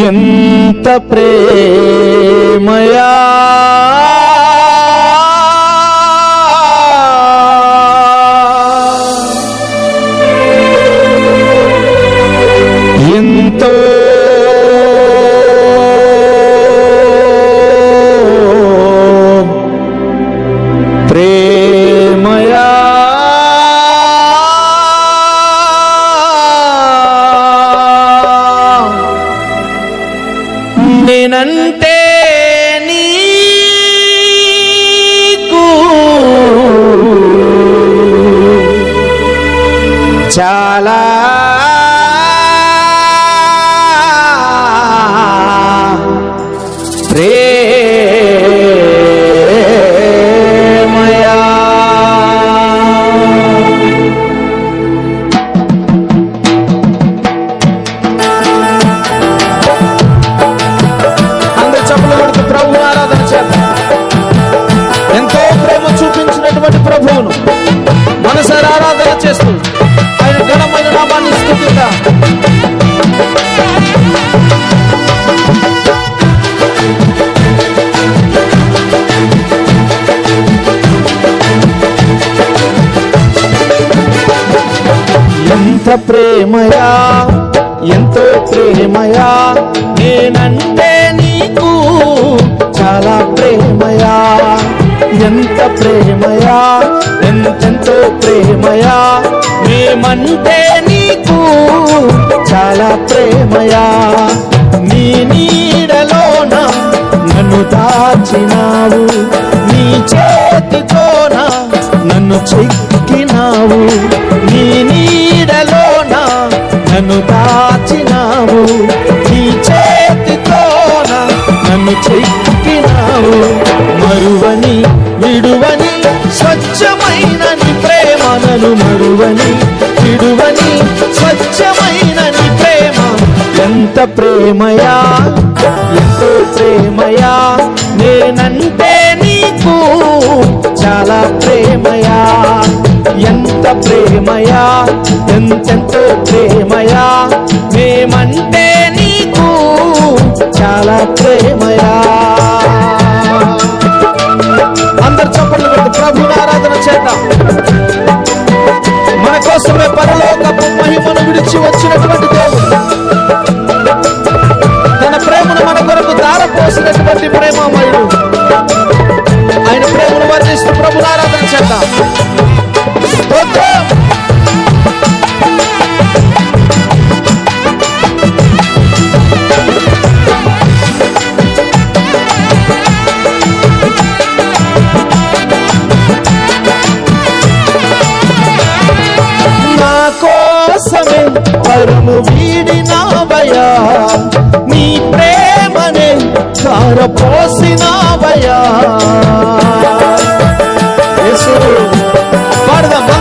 ఎంత ప్రేమయా ఎంతో ప్రేమయా నేనంటే నీకు చాలా ప్రేమయా. అందరి చప్పట్లు కొడుతూ ప్రభువును ఆరాధన చేద్దాం. ఎంతో ప్రేమ చూపించినటువంటి ప్రభువును మనసారా ఆరాధన చేస్తూ ఆయన ఘనమైన నామాన్ని స్తుతిద్దాం. ఎంత ప్రేమయా, ఎంతో ప్రేమయా, నేనంటే నీకు చాలా ప్రేమయా. ఎంత ప్రేమయా, ఎంతెంతో ప్రేమయా, మేమంటే నీకు చాలా ప్రేమయా. నీ నీడలోన నన్ను దాచినావు, నీ చేతితోన నన్ను చెక్కినావు. నీ నీడలోన నన్ను దాచినావు, నీ చేతితోన నన్ను చెక్కినావు. మరువని విడువని స్వచ్ఛమైన నీ ప్రేమ, నన్ను మరువని విడువని స్వచ్ఛమైన నీ ప్రేమ. ఎంత ప్రేమయా, ఎంతో ప్రేమయా, నేనంటే నీకు చాలా ప్రేమయా. ఎంత ప్రేమయా, ఎంతెంతో ప్రేమయా, మేమంటే నీకు చాలా ప్రేమయా. అందరు చప్పట్లు కొట్టి ప్రభువుని ఆరాధన చేద్దాం. మన కోసమే పరలోకపు మహిమను విడిచి వచ్చినటువంటి దేవుడు, తన ప్రేమను మన కొరకు ధారపోసినటువంటి ప్రేమమయుడు, ఆయన ప్రేమను వర్ణిస్తూ ప్రభువుని ఆరాధన చేద్దాం. నా కోసమే పరము వీడినావయ్యా, నీ ప్రేమనే ధారపోసినావయ్యా. యేసు పాడదాం.